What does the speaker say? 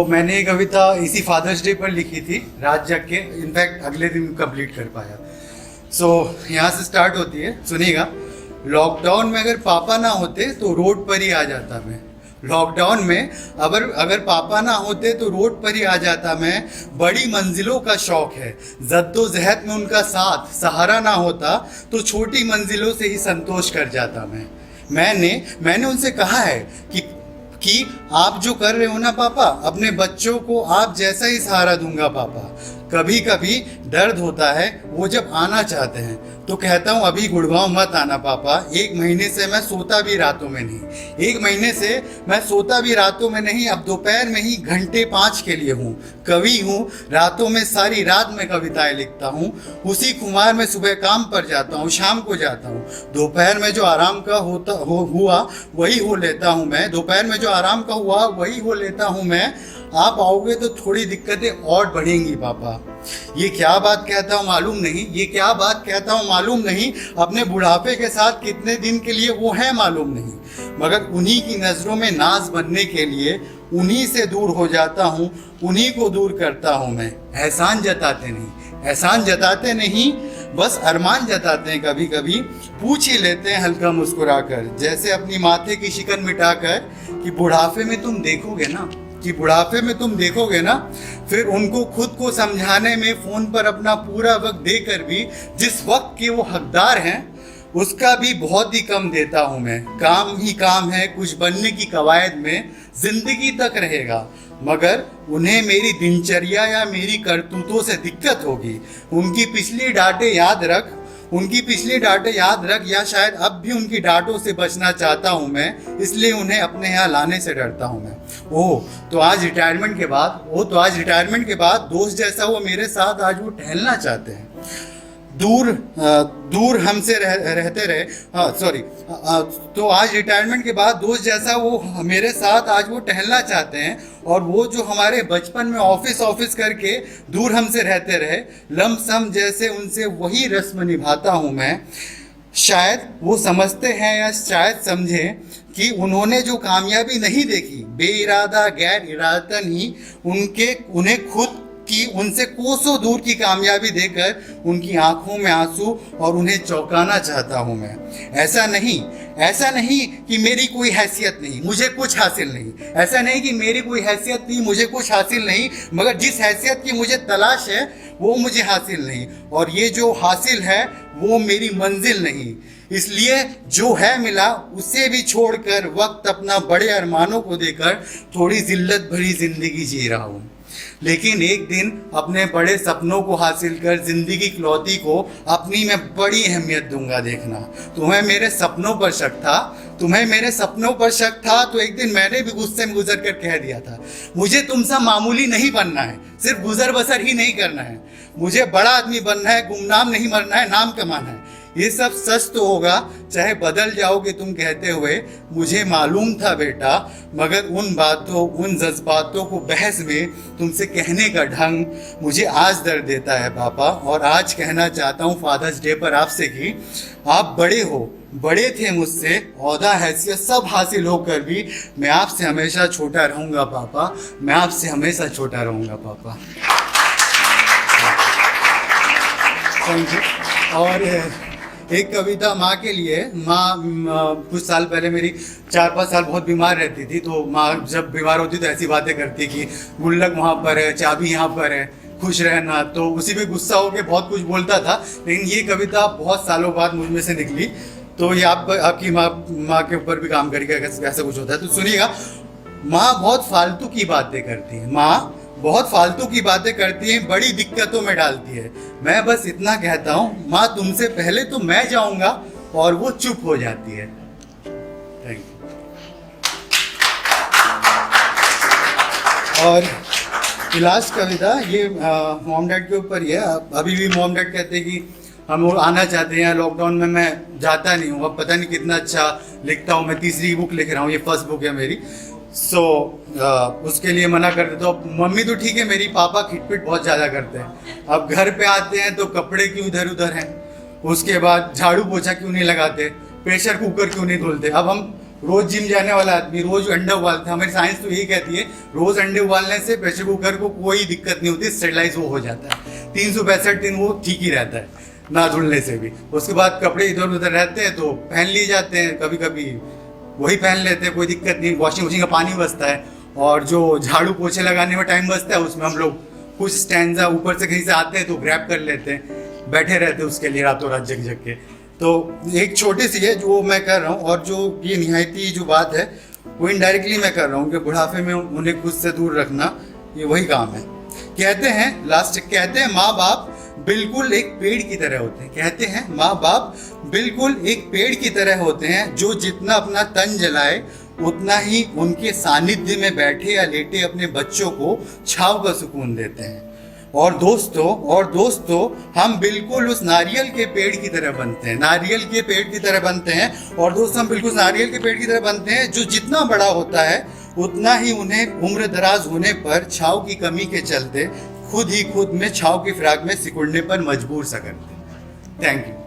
मैंने ये कविता इसी फादर्स डे पर लिखी थी, रात जग के, इनफैक्ट अगले दिन कंप्लीट कर पाया। यहाँ से स्टार्ट होती है, सुनिएगा। लॉकडाउन में अगर पापा ना होते तो रोड पर ही आ जाता मैं। लॉकडाउन में अगर पापा ना होते तो रोड पर ही आ जाता मैं। बड़ी मंजिलों का शौक है, जद्दोजहद में उनका साथ सहारा ना होता तो छोटी मंजिलों से ही संतोष कर जाता मैं। मैंने उनसे कहा है कि आप जो कर रहे हो ना पापा, अपने बच्चों को आप जैसा ही सहारा दूंगा पापा। कभी कभी दर्द होता है, वो जब आना चाहते हैं तो कहता हूँ अभी गुड़गांव मत आना पापा। 1 महीने से मैं सोता भी रातों में नहीं, 1 महीने से मैं सोता भी रातों में नहीं। अब दोपहर में ही घंटे 5 के लिए हूँ, कवि हूँ। रातों में सारी रात में कविताएं लिखता हूँ। उसी खुमार में सुबह काम पर जाता हूँ, शाम को जाता हूँ। दोपहर में जो आराम का हुआ वही हो लेता हूँ मैं। दोपहर में जो आराम का हुआ वही हो लेता हूँ मैं। आप आओगे तो थोड़ी दिक्कतें और बढ़ेंगी पापा। ये क्या बात कहता हूँ मालूम नहीं, ये क्या बात कहता हूँ मालूम नहीं। अपने बुढ़ापे के साथ कितने दिन के लिए वो है मालूम नहीं, मगर उन्हीं की नज़रों में नाज बनने के लिए उन्हीं से दूर हो जाता हूँ, उन्हीं को दूर करता हूँ मैं। एहसान जताते नहीं, बस अरमान जताते हैं। कभी कभी पूछ ही लेते हैं हल्का मुस्कुराकर, जैसे अपनी माथे की शिकन मिटाकर, कि बुढ़ापे में तुम देखोगे ना, फिर उनको खुद को समझाने में फ़ोन पर अपना पूरा वक्त देकर भी जिस वक्त के वो हकदार हैं उसका भी बहुत ही कम देता हूँ मैं। काम ही काम है, कुछ बनने की कवायद में ज़िंदगी तक रहेगा, मगर उन्हें मेरी दिनचर्या या मेरी करतूतों से दिक्कत होगी। उनकी पिछली डांटें याद रख, या शायद अब भी उनकी डांटों से बचना चाहता हूँ मैं, इसलिए उन्हें अपने यहाँ लाने से डरता हूँ मैं। तो आज रिटायरमेंट के बाद दोस्त जैसा वो मेरे साथ आज वो टहलना चाहते हैं। दूर हमसे रहते रहे, तो आज रिटायरमेंट के बाद दोस्त जैसा वो मेरे साथ आज वो टहलना चाहते हैं। और वो जो हमारे बचपन में ऑफिस करके दूर हमसे रहते रहे, लमसम जैसे उनसे वही रस्म निभाता हूँ मैं। शायद वो समझते हैं या शायद समझें कि उन्होंने जो कामयाबी नहीं देखी, बेइरादा गैर इरादतन ही उन्हें खुद कि उनसे कोसों दूर की कामयाबी देकर उनकी आंखों में आंसू और उन्हें चौंकाना चाहता हूं मैं। ऐसा नहीं कि मेरी कोई हैसियत नहीं, मुझे कुछ हासिल नहीं। ऐसा नहीं कि मेरी कोई हैसियत नहीं, मुझे कुछ हासिल नहीं, मगर जिस हैसियत की मुझे तलाश है वो मुझे हासिल नहीं, और ये जो हासिल है वो मेरी मंजिल नहीं। इसलिए जो है मिला उसे भी छोड़कर वक्त अपना बड़े अरमानों को देकर थोड़ी जिल्लत भरी जिंदगी जी रहा हूँ। लेकिन एक दिन अपने बड़े सपनों को हासिल कर जिंदगी इकलौती को अपनी मैं बड़ी अहमियत दूंगा। देखना, तुम्हें मेरे सपनों पर शक था तो एक दिन मैंने भी गुस्से में गुजर कर कह दिया था, मुझे तुमसा मामूली नहीं बनना है, सिर्फ गुजर बसर ही नहीं करना है। मुझे बड़ा आदमी बनना है, गुमनाम नहीं मरना है, नाम कमाना है। ये सब सच तो होगा चाहे बदल जाओगे तुम कहते हुए, मुझे मालूम था बेटा, मगर उन जज्बातों को बहस में तुमसे कहने का ढंग मुझे आज दर्द देता है पापा। और आज कहना चाहता हूँ फादर्स डे पर आपसे कि आप बड़े थे मुझसे, ओहदा हैसियत सब हासिल होकर भी मैं आपसे हमेशा छोटा रहूँगा पापा, मैं आपसे हमेशा छोटा रहूँगा पापा। Thank you. और एक कविता माँ के लिए। माँ कुछ साल पहले मेरी 4-5 साल बहुत बीमार रहती थी, तो माँ जब बीमार होती तो ऐसी बातें करती कि गुल्लक वहाँ पर है, चाबी यहाँ पर है, खुश रहना। तो उसी पे गुस्सा होकर बहुत कुछ बोलता था, लेकिन ये कविता बहुत सालों बाद मुझ में से निकली। तो ये आपकी माँ के ऊपर भी काम करेगा, कैसा कुछ होता है। तो सुनिएगा। माँ बहुत फालतू की बातें करती है, बड़ी दिक्कतों में डालती है। मैं बस इतना कहता हूँ, माँ तुमसे पहले तो मैं जाऊंगा, और वो चुप हो जाती है। Thank you. और लास्ट कविता ये मॉम डैड के ऊपर ही है। अभी भी मॉम डैड कहते हैं कि हम आना चाहते हैं, लॉकडाउन में मैं जाता नहीं हूँ। अब पता नहीं कितना अच्छा लिखता हूँ मैं, 3री बुक लिख रहा हूँ, ये फर्स्ट बुक है मेरी। उसके लिए मना कर देते। तो मम्मी तो ठीक है मेरी, पापा खिटपिट बहुत ज़्यादा करते हैं। अब घर पे आते हैं तो कपड़े क्यों इधर उधर हैं, उसके बाद झाड़ू पोछा क्यों नहीं लगाते, प्रेशर कुकर क्यों नहीं धुलते। अब हम रोज जिम जाने वाला आदमी रोज अंडे उबालता है, हमारी साइंस तो यही कहती है रोज अंडे उबालने से प्रेशर कुकर को कोई दिक्कत नहीं होती, स्टेरिलाइज वो हो जाता है 365 दिन, वो ठीक ही रहता है ना धुलने से भी। उसके बाद कपड़े इधर उधर रहते हैं तो पहन लिए जाते हैं, कभी कभी वही पहन लेते हैं, कोई दिक्कत नहीं, वॉशिंग मशीन का पानी बचता है। और जो झाड़ू पोछे लगाने में टाइम बचता है उसमें हम लोग कुछ स्टैंडा ऊपर से कहीं से आते हैं तो ग्रैब कर लेते हैं, बैठे रहते हैं उसके लिए रातों रात जग जग के। तो एक छोटी सी है जो मैं कर रहा हूँ, और जो ये निहायती जो बात है वो इनडायरेक्टली मैं कर रहा हूँ कि बुढ़ापे में उन्हें खुद से दूर रखना, ये वही काम है। कहते हैं माँ बाप बिल्कुल एक पेड़ की तरह होते हैं, कहते हैं माँ बाप बिल्कुल एक पेड़ की तरह होते हैं, जो जितना अपना तन जलाए उतना ही उनके सानिध्य में बैठे या लेटे अपने बच्चों को छांव का सुकून देते हैं। और दोस्तों हम बिल्कुल उस नारियल के पेड़ की तरह बनते हैं, नारियल के पेड़ की तरह बनते हैं। और दोस्तों हम बिल्कुल नारियल के पेड़ की तरह बनते हैं, जो जितना बड़ा होता है उतना ही उन्हें उम्र दराज होने पर छांव की कमी के चलते खुद में छांव की फिराक में सिकुड़ने पर मजबूर सा करते हैं। Thank you.